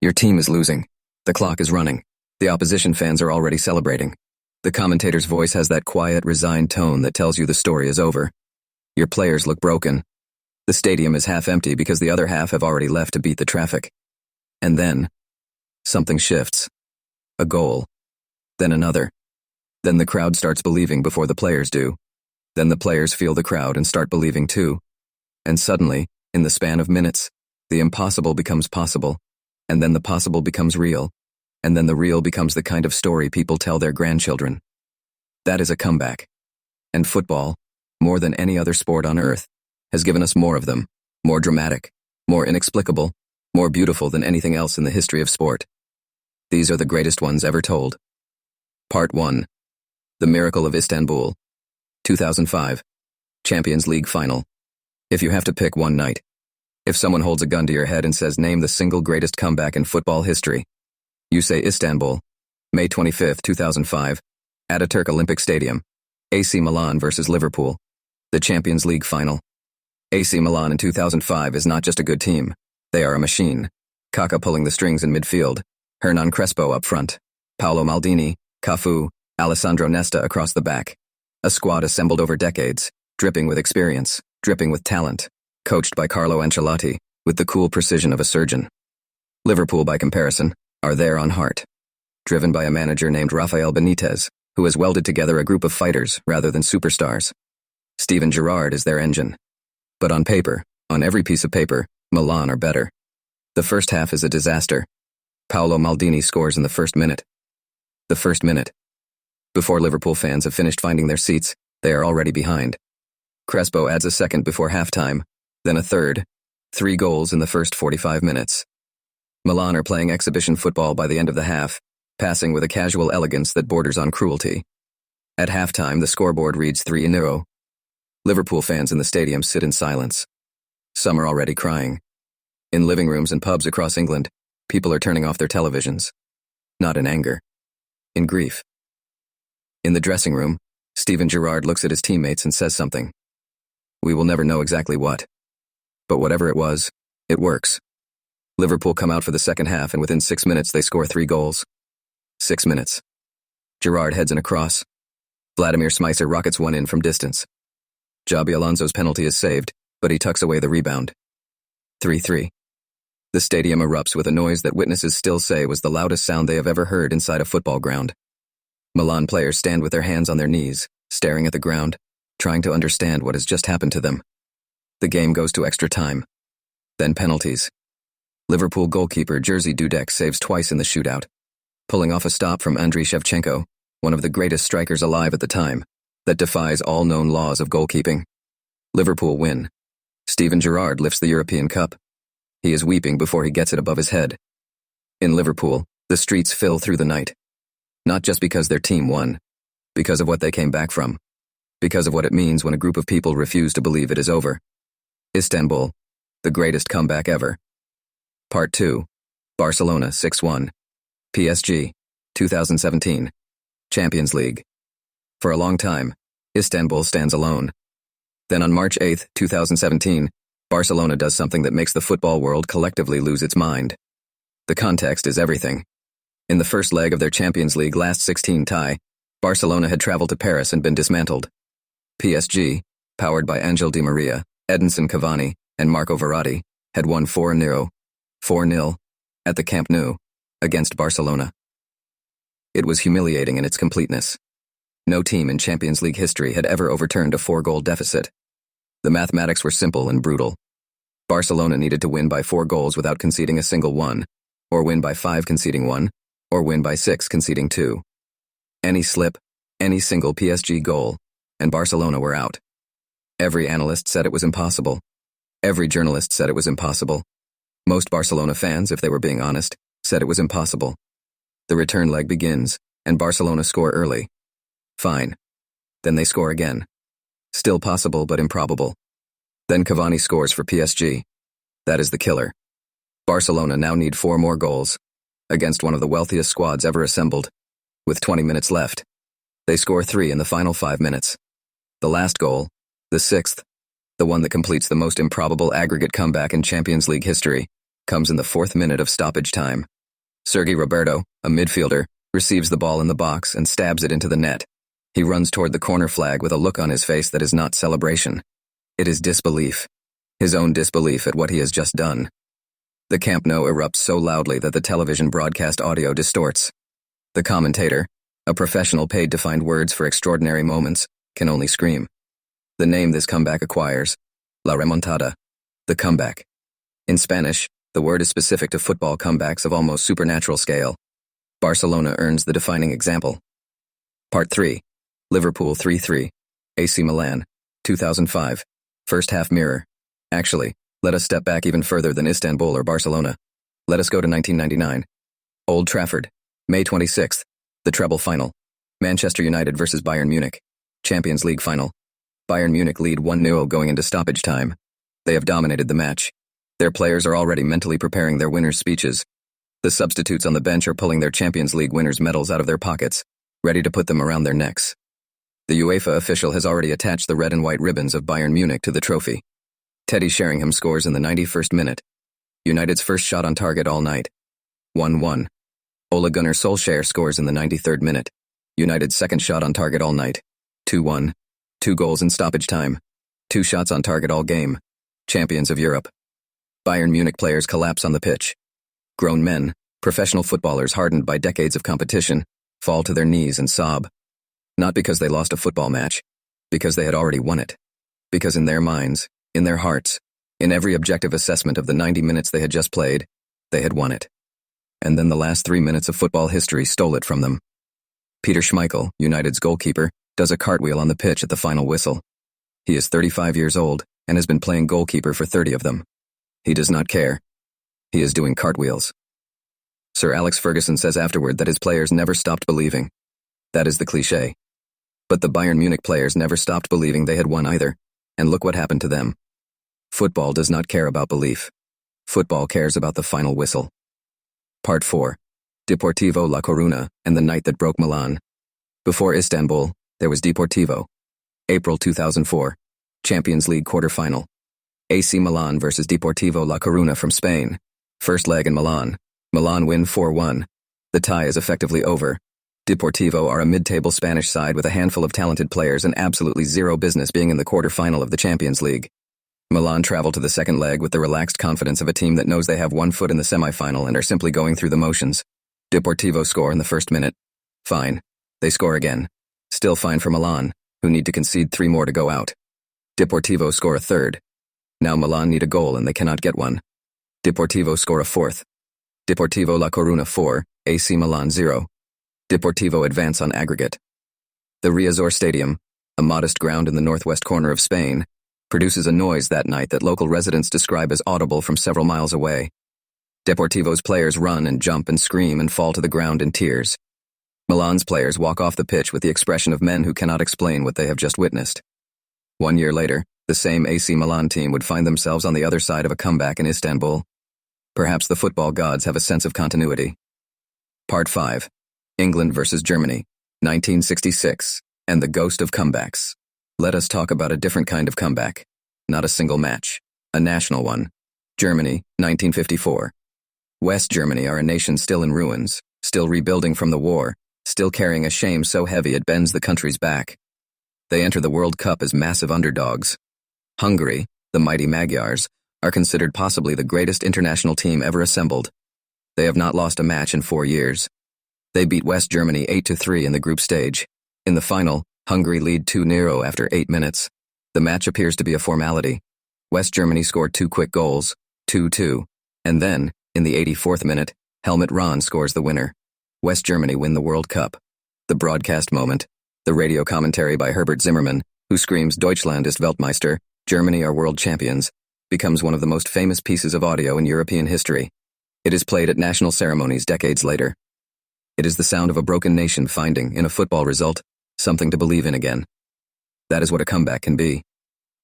Your team is losing. The clock is running. The opposition fans are already celebrating. The commentator's voice has that quiet, resigned tone that tells you the story is over. Your players look broken. The stadium is half empty because the other half have already left to beat the traffic. And then, something shifts. A goal. Then another. Then the crowd starts believing before the players do. Then the players feel the crowd and start believing too. And suddenly, in the span of minutes, the impossible becomes possible. And then the possible becomes real. And then the real becomes the kind of story people tell their grandchildren. That is a comeback. And football, more than any other sport on earth, has given us more of them, more dramatic, more inexplicable, more beautiful than anything else in the history of sport. These are the greatest ones ever told. Part 1. The Miracle of Istanbul. 2005. Champions League Final. If you have to pick one night, if someone holds a gun to your head and says name the single greatest comeback in football history, you say Istanbul, May 25, 2005, Ataturk Olympic Stadium, AC Milan versus Liverpool, the Champions League Final. AC Milan in 2005 is not just a good team, they are a machine. Kaká pulling the strings in midfield, Hernan Crespo up front, Paolo Maldini, Cafu, Alessandro Nesta across the back. A squad assembled over decades, dripping with experience, dripping with talent, coached by Carlo Ancelotti, with the cool precision of a surgeon. Liverpool, by comparison, are there on heart, driven by a manager named Rafael Benitez, who has welded together a group of fighters rather than superstars. Steven Gerrard is their engine. But on paper, on every piece of paper, Milan are better. The first half is a disaster. Paolo Maldini scores in the first minute. The first minute. Before Liverpool fans have finished finding their seats, they are already behind. Crespo adds a second before halftime, then a third. 3 goals in the first 45 minutes. Milan are playing exhibition football by the end of the half, passing with a casual elegance that borders on cruelty. At halftime, the scoreboard reads 3-0. Liverpool fans in the stadium sit in silence. Some are already crying. In living rooms and pubs across England, people are turning off their televisions. Not in anger. In grief. In the dressing room, Steven Gerrard looks at his teammates and says something. We will never know exactly what. But whatever it was, it works. Liverpool come out for the second half and within 6 minutes they score 3 goals. 6 minutes. Gerrard heads in a cross. Vladimir Smicer rockets one in from distance. Xabi Alonso's penalty is saved, but he tucks away the rebound. 3-3. The stadium erupts with a noise that witnesses still say was the loudest sound they have ever heard inside a football ground. Milan players stand with their hands on their knees, staring at the ground, trying to understand what has just happened to them. The game goes to extra time. Then penalties. Liverpool goalkeeper Jerzy Dudek saves twice in the shootout, pulling off a stop from Andriy Shevchenko, one of the greatest strikers alive at the time, that defies all known laws of goalkeeping. Liverpool win. Steven Gerrard lifts the European Cup. He is weeping before he gets it above his head. In Liverpool, the streets fill through the night. Not just because their team won, because of what they came back from, because of what it means when a group of people refuse to believe it is over. Istanbul, the greatest comeback ever. Part 2. Barcelona 6-1. PSG, 2017. Champions League. For a long time, Istanbul stands alone. Then on March 8, 2017, Barcelona does something that makes the football world collectively lose its mind. The context is everything. In the first leg of their Champions League last 16 tie, Barcelona had traveled to Paris and been dismantled. PSG, powered by Angel Di Maria, Edinson Cavani, and Marco Verratti, had won 4-0 at the Camp Nou, against Barcelona. It was humiliating in its completeness. No team in Champions League history had ever overturned a 4-goal deficit. The mathematics were simple and brutal. Barcelona needed to win by 4 goals without conceding a single one, or win by 5 conceding 1, or win by 6 conceding 2. Any slip, any single PSG goal, and Barcelona were out. Every analyst said it was impossible. Every journalist said it was impossible. Most Barcelona fans, if they were being honest, said it was impossible. The return leg begins, and Barcelona score early. Fine. Then they score again. Still possible but improbable. Then Cavani scores for PSG. That is the killer. Barcelona now need 4 more goals, against one of the wealthiest squads ever assembled. With 20 minutes left, they score 3 in the final 5 minutes. The last goal, the 6th, the one that completes the most improbable aggregate comeback in Champions League history, comes in the 4th minute of stoppage time. Sergi Roberto, a midfielder, receives the ball in the box and stabs it into the net. He runs toward the corner flag with a look on his face that is not celebration. It is disbelief. His own disbelief at what he has just done. The Camp Nou erupts so loudly that the television broadcast audio distorts. The commentator, a professional paid to find words for extraordinary moments, can only scream. The name this comeback acquires, La Remontada, the comeback. In Spanish, the word is specific to football comebacks of almost supernatural scale. Barcelona earns the defining example. Part 3. Liverpool 3-3. AC Milan, 2005. First half mirror. Actually, let us step back even further than Istanbul or Barcelona. Let us go to 1999. Old Trafford, May 26th. The treble final. Manchester United versus Bayern Munich. Champions League final. Bayern Munich lead 1-0 going into stoppage time. They have dominated the match. Their players are already mentally preparing their winners' speeches. The substitutes on the bench are pulling their Champions League winners' medals out of their pockets, ready to put them around their necks. The UEFA official has already attached the red and white ribbons of Bayern Munich to the trophy. Teddy Sheringham scores in the 91st minute. United's first shot on target all night. 1-1. Ole Gunnar Solskjaer scores in the 93rd minute. United's second shot on target all night. 2-1. 2 goals in stoppage time. 2 shots on target all game. Champions of Europe. Bayern Munich players collapse on the pitch. Grown men, professional footballers hardened by decades of competition, fall to their knees and sob. Not because they lost a football match, because they had already won it. Because in their minds, in their hearts, in every objective assessment of the 90 minutes they had just played, they had won it. And then the last 3 minutes of football history stole it from them. Peter Schmeichel, United's goalkeeper, does a cartwheel on the pitch at the final whistle. He is 35 years old and has been playing goalkeeper for 30 of them. He does not care. He is doing cartwheels. Sir Alex Ferguson says afterward that his players never stopped believing. That is the cliché. But the Bayern Munich players never stopped believing they had won either, and look what happened to them. Football does not care about belief. Football cares about the final whistle. Part 4. Deportivo La Coruna and the night that broke Milan. Before Istanbul, there was Deportivo. April 2004. Champions League quarter-final. AC Milan versus Deportivo La Coruna from Spain. First leg in Milan. Milan win 4-1. The tie is effectively over. Deportivo are a mid-table Spanish side with a handful of talented players and absolutely zero business being in the quarter-final of the Champions League. Milan travel to the second leg with the relaxed confidence of a team that knows they have one foot in the semi-final and are simply going through the motions. Deportivo score in the first minute. Fine. They score again. Still fine for Milan, who need to concede 3 more to go out. Deportivo score a third. Now Milan need a goal and they cannot get one. Deportivo score a fourth. Deportivo La Coruna 4, AC Milan 0. Deportivo advance on aggregate. The Riazor Stadium, a modest ground in the northwest corner of Spain, produces a noise that night that local residents describe as audible from several miles away. Deportivo's players run and jump and scream and fall to the ground in tears. Milan's players walk off the pitch with the expression of men who cannot explain what they have just witnessed. 1 year later, the same AC Milan team would find themselves on the other side of a comeback in Istanbul. Perhaps the football gods have a sense of continuity. Part 5. England versus Germany, 1966, and the ghost of comebacks. Let us talk about a different kind of comeback. Not a single match. A national one. Germany, 1954. West Germany are a nation still in ruins, still rebuilding from the war, still carrying a shame so heavy it bends the country's back. They enter the World Cup as massive underdogs. Hungary, the mighty Magyars, are considered possibly the greatest international team ever assembled. They have not lost a match in 4 years. They beat West Germany 8-3 in the group stage. In the final, Hungary lead 2-0 after 8 minutes. The match appears to be a formality. West Germany scored 2 quick goals, 2-2, and then, in the 84th minute, Helmut Rahn scores the winner. West Germany win the World Cup. The broadcast moment, the radio commentary by Herbert Zimmermann, who screams Deutschland ist Weltmeister, Germany are world champions, becomes one of the most famous pieces of audio in European history. It is played at national ceremonies decades later. It is the sound of a broken nation finding, in a football result, something to believe in again. That is what a comeback can be.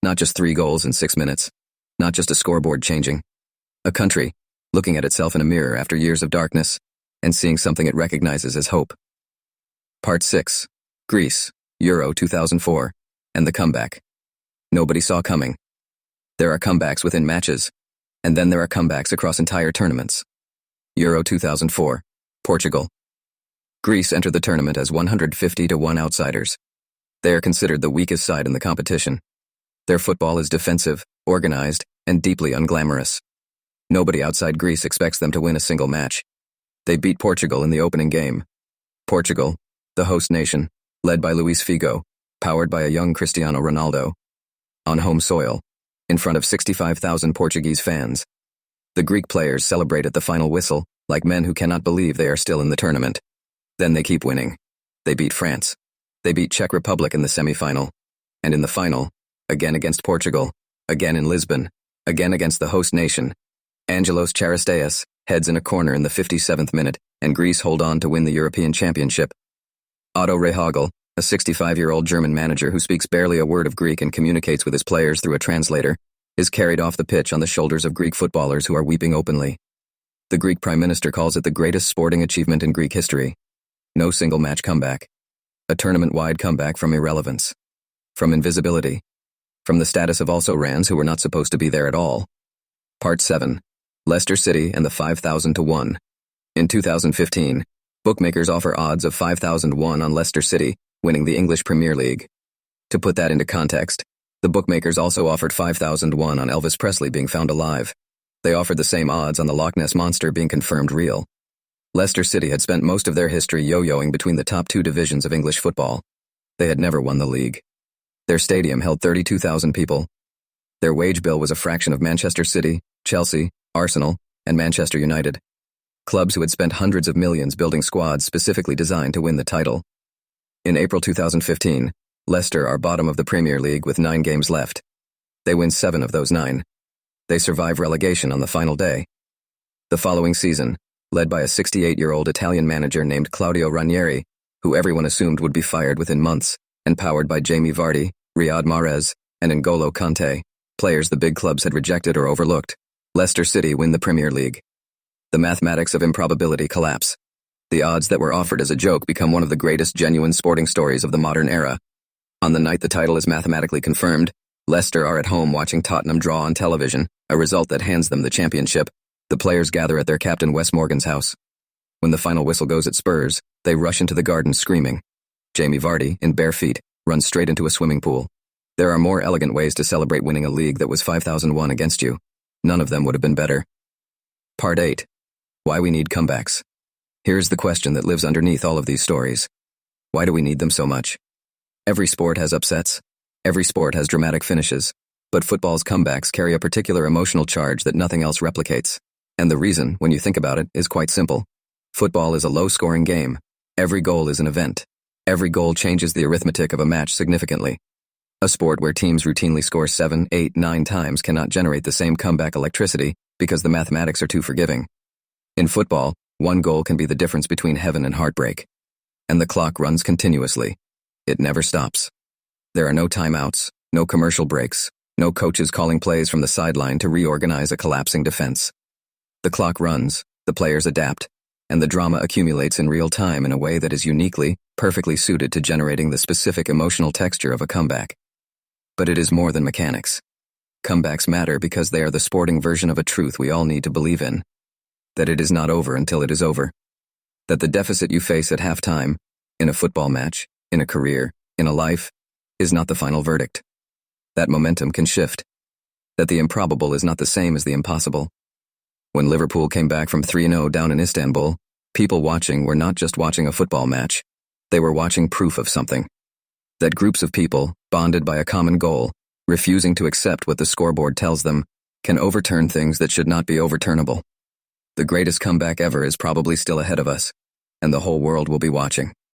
Not just 3 goals in 6 minutes. Not just a scoreboard changing. A country, looking at itself in a mirror after years of darkness, and seeing something it recognizes as hope. Part 6. Greece, Euro 2004, and the comeback. Nobody saw coming. There are comebacks within matches. And then there are comebacks across entire tournaments. Euro 2004, Portugal. Greece entered the tournament as 150-1 outsiders. They are considered the weakest side in the competition. Their football is defensive, organized, and deeply unglamorous. Nobody outside Greece expects them to win a single match. They beat Portugal in the opening game. Portugal, the host nation, led by Luis Figo, powered by a young Cristiano Ronaldo. On home soil, in front of 65,000 Portuguese fans. The Greek players celebrate at the final whistle, like men who cannot believe they are still in the tournament. Then they keep winning. They beat France. They beat Czech Republic in the semi-final. And in the final, again against Portugal, again in Lisbon, again against the host nation. Angelos Charisteas heads in a corner in the 57th minute, and Greece hold on to win the European Championship. Otto Rehagel, a 65-year-old German manager who speaks barely a word of Greek and communicates with his players through a translator, is carried off the pitch on the shoulders of Greek footballers who are weeping openly. The Greek Prime Minister calls it the greatest sporting achievement in Greek history. No single-match comeback. A tournament-wide comeback from irrelevance. From invisibility. From the status of also-rans who were not supposed to be there at all. Part 7. Leicester City and the 5,000-1. In 2015, bookmakers offer odds of 5,001 on Leicester City, winning the English Premier League. To put that into context, the bookmakers also offered 5,001 on Elvis Presley being found alive. They offered the same odds on the Loch Ness Monster being confirmed real. Leicester City had spent most of their history yo-yoing between the top two divisions of English football. They had never won the league. Their stadium held 32,000 people. Their wage bill was a fraction of Manchester City, Chelsea, Arsenal, and Manchester United. Clubs who had spent hundreds of millions building squads specifically designed to win the title. In April 2015, Leicester are bottom of the Premier League with 9 games left. They win 7 of those 9. They survive relegation on the final day. The following season, led by a 68-year-old Italian manager named Claudio Ranieri, who everyone assumed would be fired within months, and powered by Jamie Vardy, Riyad Mahrez, and N'Golo Kanté, players the big clubs had rejected or overlooked, Leicester City win the Premier League. The mathematics of improbability collapse. The odds that were offered as a joke become one of the greatest genuine sporting stories of the modern era. On the night the title is mathematically confirmed, Leicester are at home watching Tottenham draw on television, a result that hands them the championship. The players gather at their captain Wes Morgan's house. When the final whistle goes at Spurs, they rush into the garden screaming. Jamie Vardy, in bare feet, runs straight into a swimming pool. There are more elegant ways to celebrate winning a league that was 5,001 against you. None of them would have been better. Part 8. Why we need comebacks. Here's the question that lives underneath all of these stories. Why do we need them so much? Every sport has upsets. Every sport has dramatic finishes. But football's comebacks carry a particular emotional charge that nothing else replicates. And the reason, when you think about it, is quite simple. Football is a low-scoring game. Every goal is an event. Every goal changes the arithmetic of a match significantly. A sport where teams routinely score 7, 8, 9 times cannot generate the same comeback electricity because the mathematics are too forgiving. In football, one goal can be the difference between heaven and heartbreak. And the clock runs continuously. It never stops. There are no timeouts, no commercial breaks, no coaches calling plays from the sideline to reorganize a collapsing defense. The clock runs, the players adapt, and the drama accumulates in real time in a way that is uniquely, perfectly suited to generating the specific emotional texture of a comeback. But it is more than mechanics. Comebacks matter because they are the sporting version of a truth we all need to believe in. That it is not over until it is over. That the deficit you face at halftime, in a football match, in a career, in a life, is not the final verdict. That momentum can shift. That the improbable is not the same as the impossible. When Liverpool came back from 3-0 down in Istanbul, people watching were not just watching a football match. They were watching proof of something. That groups of people, bonded by a common goal, refusing to accept what the scoreboard tells them, can overturn things that should not be overturnable. The greatest comeback ever is probably still ahead of us, and the whole world will be watching.